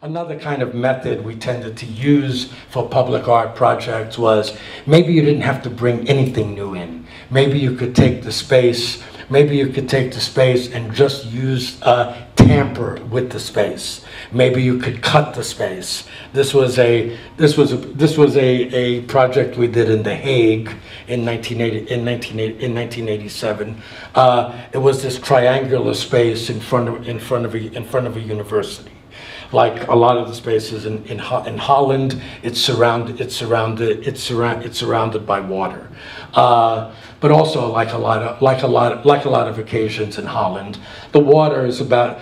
Another kind of method we tended to use for public art projects was maybe you didn't have to bring anything new in. Maybe you could take the space, and just use tamper with the space. Maybe you could cut the space. This was a project we did in The Hague in 1987. It was this triangular space in front of a university. Like a lot of the spaces in Holland, it's surrounded by water. But also, like a lot of occasions in Holland, the water is about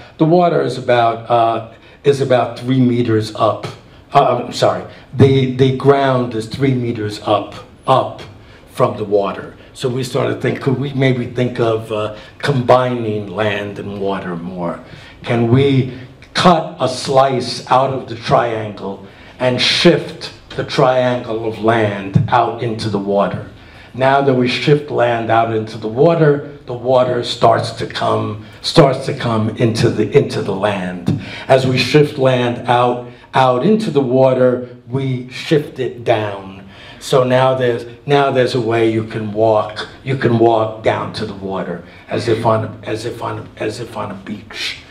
3 meters up. The ground is 3 meters up from the water. So we started thinking, could we maybe think of combining land and water more? Can we cut a slice out of the triangle and shift the triangle of land out into the water? Now that we shift land out into the water starts to come into the land. As we shift land out into the water, we shift it down. So now there's a way you can walk down to the water as if on a beach.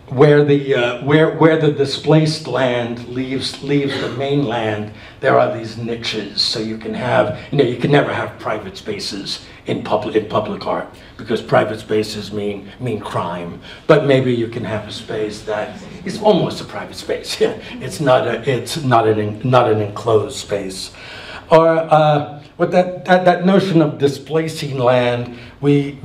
Where the displaced land leaves the mainland, there are these niches. So you can have, you can never have private spaces in public art because private spaces mean crime. But maybe you can have a space that is almost a private space. Yeah, it's not an enclosed space. Or with that notion of displacing land, we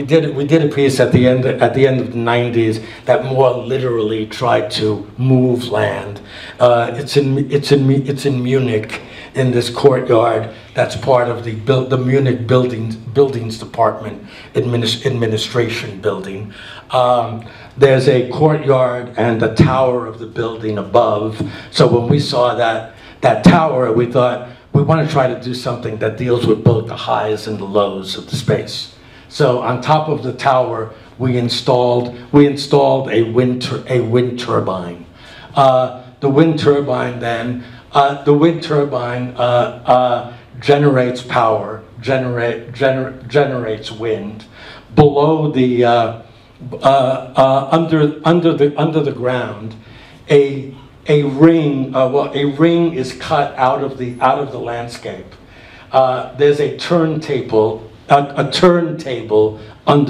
did a piece at the end of the 90s that more literally tried to move land. It's in Munich, in this courtyard that's part of the Munich buildings department administration building. There's a courtyard and the tower of the building above. So when we saw that tower, we thought, we want to try to do something that deals with both the highs and the lows of the space. So on top of the tower, we installed a wind turbine. The wind turbine generates power, generates wind. Below the under the ground, a ring is cut out of the landscape. There's a turntable under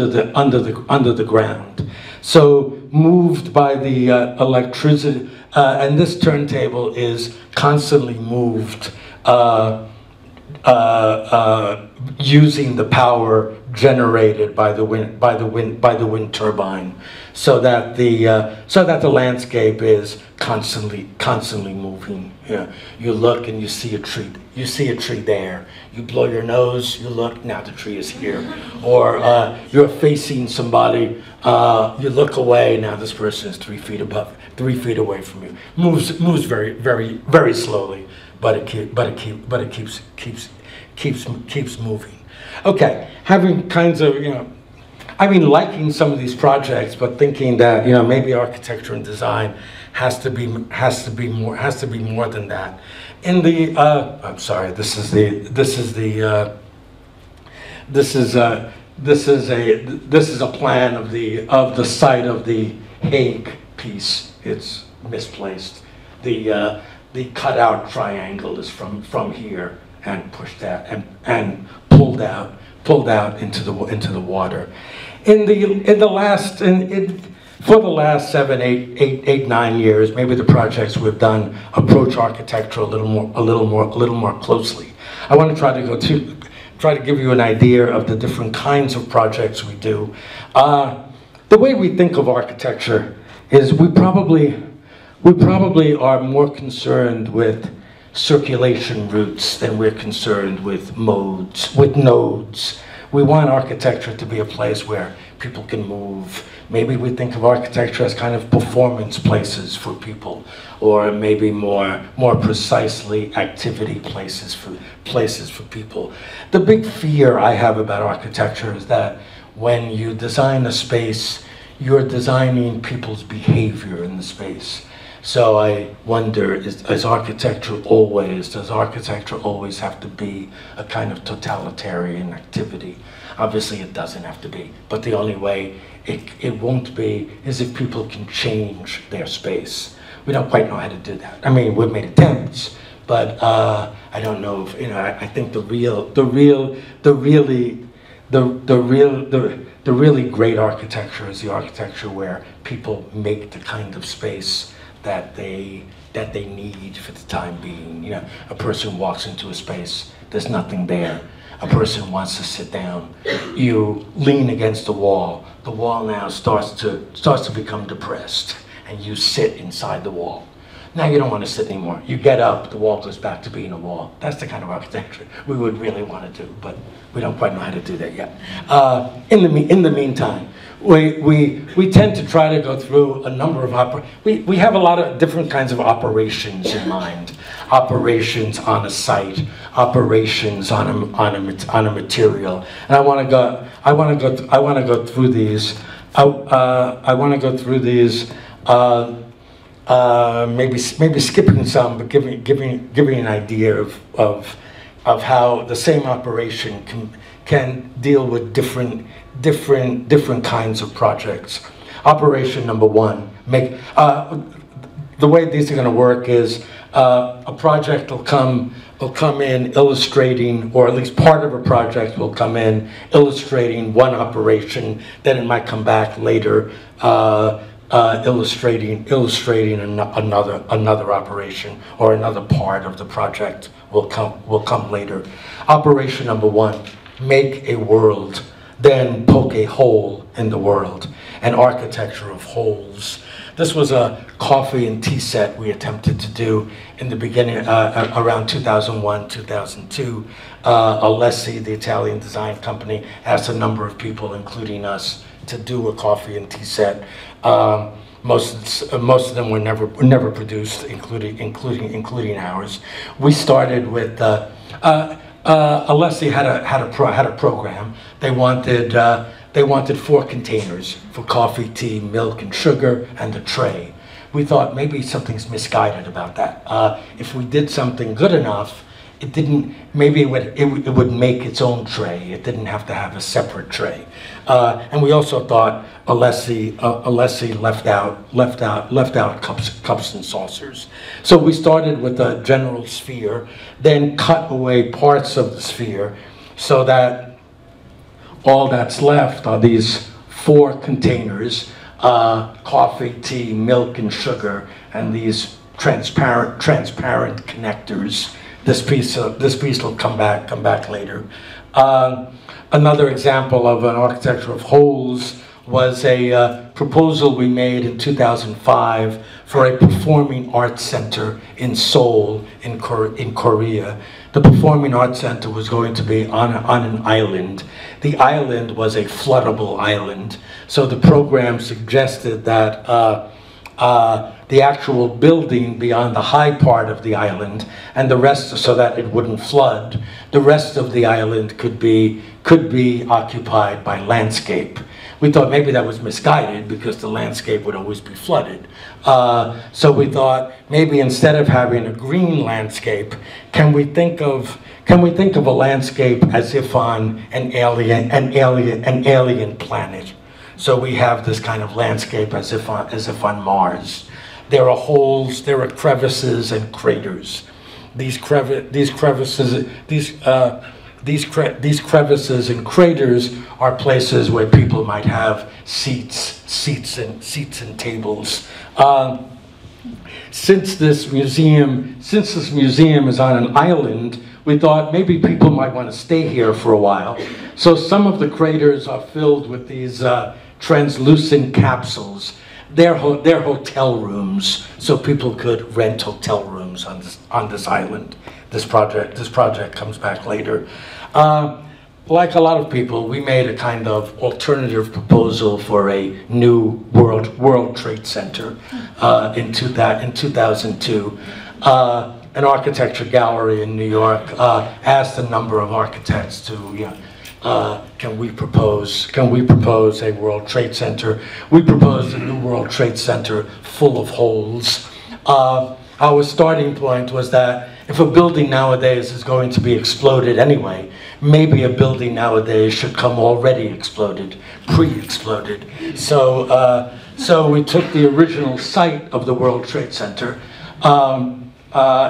the ground. So moved by the electricity, and this turntable is constantly moved using the power generated by the wind turbine, so that the landscape is constantly moving. Yeah. You look and you see a tree. You see a tree there. You blow your nose. You look. Now the tree is here. Or you're facing somebody. You look away. Now this person is 3 feet away from you. Moves very slowly, but it keeps moving. Okay, having kinds of, liking some of these projects, but thinking that, maybe architecture and design has to be more than that. In the, I'm sorry, this is a plan of the site of the Hague piece. It's misplaced. The cutout triangle is from here and pushed out and pulled out into the water. For the last 7, 8, 9 years, maybe the projects we've done approach architecture a little more closely. I want to try to give you an idea of the different kinds of projects we do. The way we think of architecture is we probably are more concerned with circulation routes than we're concerned with nodes. We want architecture to be a place where people can move. Maybe we think of architecture as kind of performance places for people, or maybe more precisely activity places for people. The big fear I have about architecture is that when you design a space, you're designing people's behavior in the space. So I wonder, does architecture always have to be a kind of totalitarian activity? Obviously it doesn't have to be, but the only way it won't be is if people can change their space. We don't quite know how to do that. I mean, we've made attempts, but I don't know if, I think the really great architecture is the architecture where people make the kind of space that they need for the time being. A person walks into a space, there's nothing there. A person wants to sit down. You lean against the wall. The wall now starts to become depressed, and you sit inside the wall. Now you don't want to sit anymore. You get up, the wall goes back to being a wall. That's the kind of architecture we would really want to do, but we don't quite know how to do that yet. In the meantime, we tend to try to go through a number of we have a lot of different kinds of operations in mind. Operations on a site, operations on a material, and I want to go through these. I want to go through these. Maybe skipping some, but giving an idea of how the same operation can deal with different kinds of projects. Operation number one, the way these are going to work is a project will come in illustrating, or at least part of a project will come in illustrating one operation, then it might come back later illustrating another operation, or another part of the project will come later. Operation number one, make a world, then poke a hole in the world, an architecture of holes. This was a coffee and tea set we attempted to do in the beginning, around 2001, 2002. Alessi, the Italian design company, asked a number of people, including us, to do a coffee and tea set. Most of them were never produced, including ours. We started with Alessi had a program. They wanted 4 containers for coffee, tea, milk, and sugar, and a tray. We thought maybe something's misguided about that. If we did something good enough, maybe it would make its own tray. It didn't have to have a separate tray. And we also thought Alessi left out cups and saucers. So we started with a general sphere, then cut away parts of the sphere, so that all that's left are these 4 containers: coffee, tea, milk, and sugar, and these transparent connectors. This piece will come back later. Another example of an architecture of holes was a proposal we made in 2005 for a performing arts center in Seoul, in Korea. The performing arts center was going to be on an island. The island was a floodable island, so the program suggested that the actual building be on the high part of the island, and the rest, so that it wouldn't flood, the rest of the island could be occupied by landscape. We thought maybe that was misguided because the landscape would always be flooded. So we thought maybe instead of having a green landscape, can we think of a landscape as if on an alien planet? So we have this kind of landscape as if on Mars. There are holes, there are crevices and craters. These crevices and craters are places where people might have seats and tables. Since this museum is on an island, we thought maybe people might want to stay here for a while. So some of the craters are filled with these translucent capsules. They're hotel rooms, so people could rent hotel rooms on this island. This project comes back later. Like a lot of people, we made a kind of alternative proposal for a new World Trade Center in 2002. An architecture gallery in New York asked a number of architects to can we propose a World Trade Center? We proposed a new World Trade Center full of holes. Our starting point was that if a building nowadays is going to be exploded anyway, maybe a building nowadays should come already exploded, pre-exploded. So we took the original site of the World Trade Center,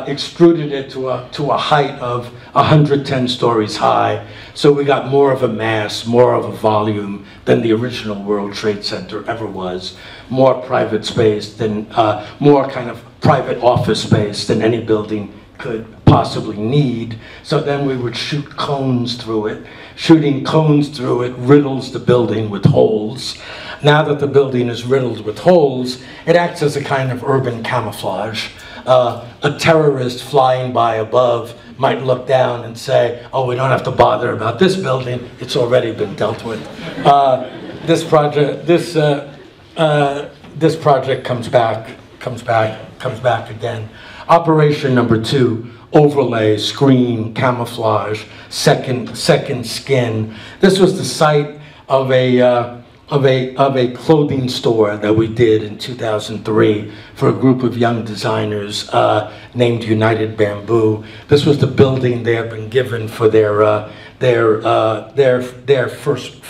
extruded it to a height of 110 stories high, so we got more of a mass, more of a volume than the original World Trade Center ever was, more private space than, more kind of private office space than any building could possibly need. So then we would shoot cones through it. Shooting cones through it riddles the building with holes. Now that the building is riddled with holes, it acts as a kind of urban camouflage. A terrorist flying by above might look down and say, oh, we don't have to bother about this building, it's already been dealt with. This project comes back again. Operation number 2, overlay, screen, camouflage, second skin. This was the site of a clothing store that we did in 2003 for a group of young designers named United Bamboo. This was the building they had been given for their first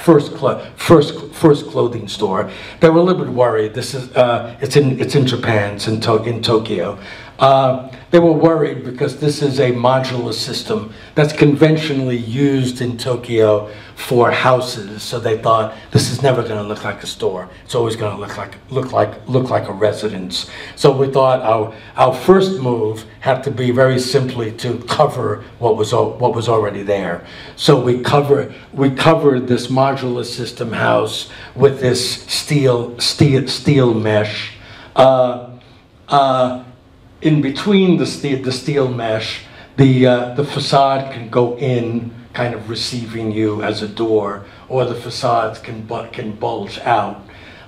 clothing store. They were a little bit worried. This is it's in Japan. It's in Tokyo. They were worried because this is a modular system that's conventionally used in Tokyo for houses. So they thought this is never going to look like a store. It's always going to look like a residence. So we thought our first move had to be very simply to cover what was already there. So we covered this modular system house with this steel mesh. In between the steel mesh, the facade can go in, kind of receiving you as a door, or the facades can bulge out.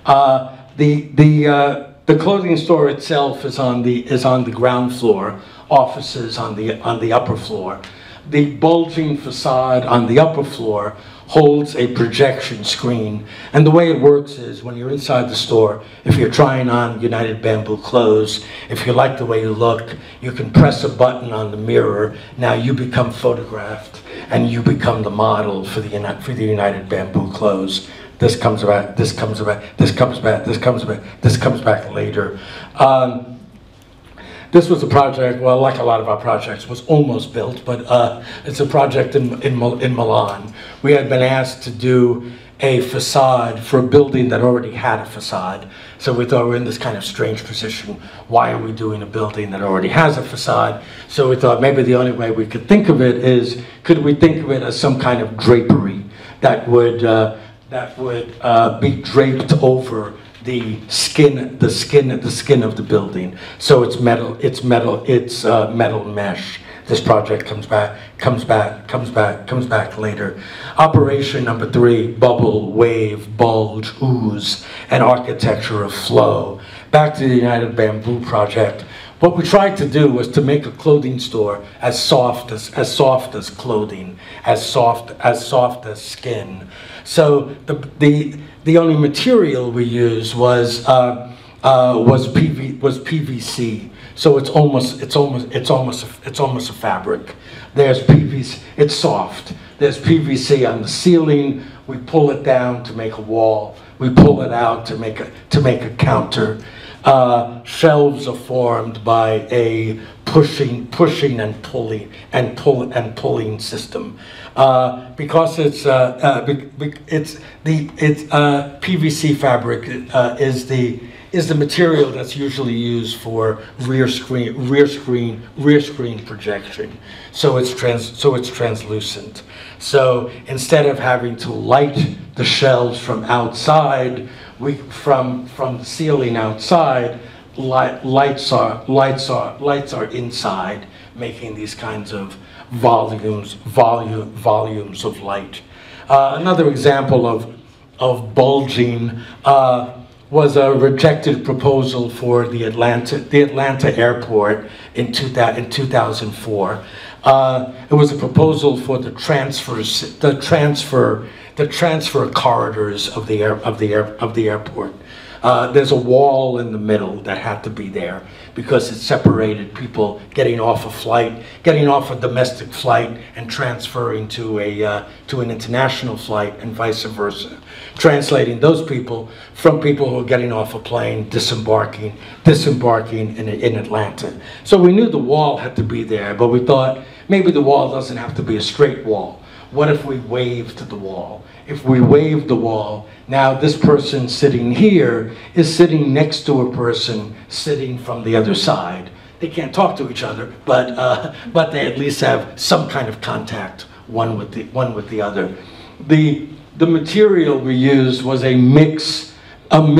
The clothing store itself is on the ground floor, offices on the upper floor. The bulging facade on the upper floor holds a projection screen, and the way it works is when you're inside the store, if you're trying on United Bamboo clothes, if you like the way you look, you can press a button on the mirror. Now you become photographed and you become the model for the United Bamboo clothes. This comes back later. This was a project, well, like a lot of our projects, was almost built, but it's a project in Milan. We had been asked to do a facade for a building that already had a facade. So we thought we're in this kind of strange position. Why are we doing a building that already has a facade? So we thought maybe the only way we could think of it is, could we think of it as some kind of drapery that would be draped over the skin of the building. So it's metal mesh. This project comes back later. Operation number 3, bubble, wave, bulge, ooze, and architecture of flow. Back to the United Bamboo project. What we tried to do was to make a clothing store as soft as clothing, as soft as skin. So the only material we used was PVC. So it's almost a fabric. There's PVC. It's soft. There's PVC on the ceiling. We pull it down to make a wall. We pull it out to make a counter. Shelves are formed by a pushing and pulling system. Because it's PVC fabric is the material that's usually used for rear screen projection. So it's translucent. So instead of having to light the shelves from outside, from the ceiling outside, lights are inside, making these kinds of volumes of light. Another example of bulging was a rejected proposal for the Atlanta airport in 2004. It was a proposal for the transfer corridors of the airport. There's a wall in the middle that had to be there because it separated people getting off a flight, getting off a domestic flight and transferring to an international flight and vice versa. Translating those people from people who are getting off a plane, disembarking in Atlanta. So we knew the wall had to be there, but we thought maybe the wall doesn't have to be a straight wall. What if we waved the wall? If we waved the wall, now this person sitting here is sitting next to a person sitting from the other side. They can't talk to each other, but they at least have some kind of contact, one with the other. The material we used was a mix of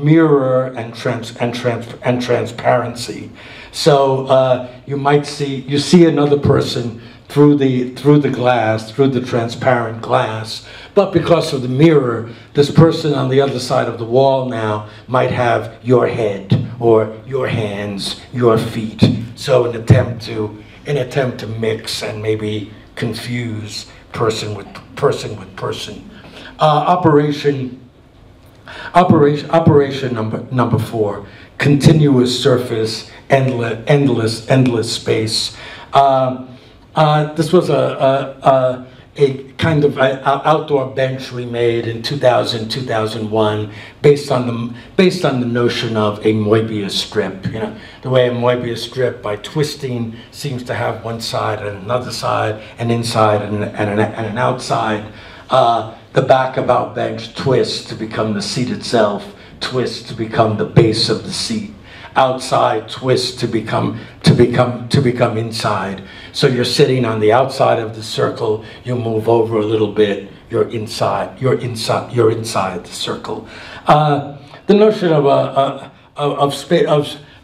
mirror and transparency. So you see another person through the glass, through the transparent glass, but because of the mirror, this person on the other side of the wall now might have your head or your hands, your feet. So an attempt to mix and maybe confuse person with person. Operation number 4, continuous surface, endless space. This was a kind of outdoor bench we made in 2001, based on the notion of a Moebius strip. You know, the way a Moebius strip, by twisting, seems to have one side and another side, an inside and an outside. The back of our bench twists to become the seat itself, twists to become the base of the seat. Outside twists to become inside. So you're sitting on the outside of the circle, you move over a little bit, you're inside the circle. The notion of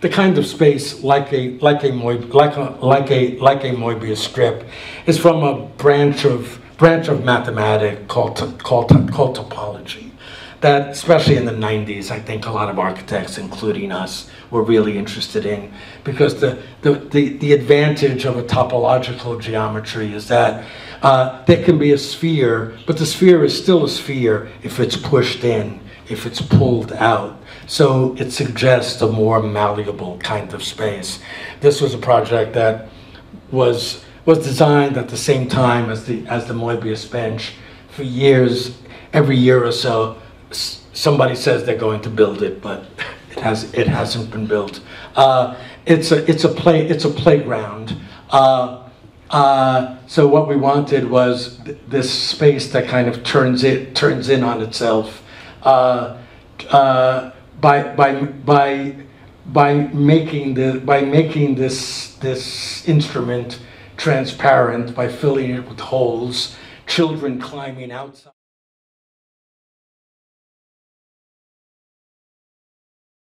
the kind of space like a Moebius strip is from a branch of mathematics called topology. That, especially in the 90s, I think a lot of architects, including us, were really interested in, because the advantage of a topological geometry is that there can be a sphere, but the sphere is still a sphere if it's pushed in, if it's pulled out. So it suggests a more malleable kind of space. This was a project that was designed at the same time as the Moebius bench. For years, every year or so, somebody says they're going to build it, but it hasn't been built. It's a playground. So what we wanted was this space that kind of turns in on itself by making this instrument transparent, by filling it with holes, children climbing outside.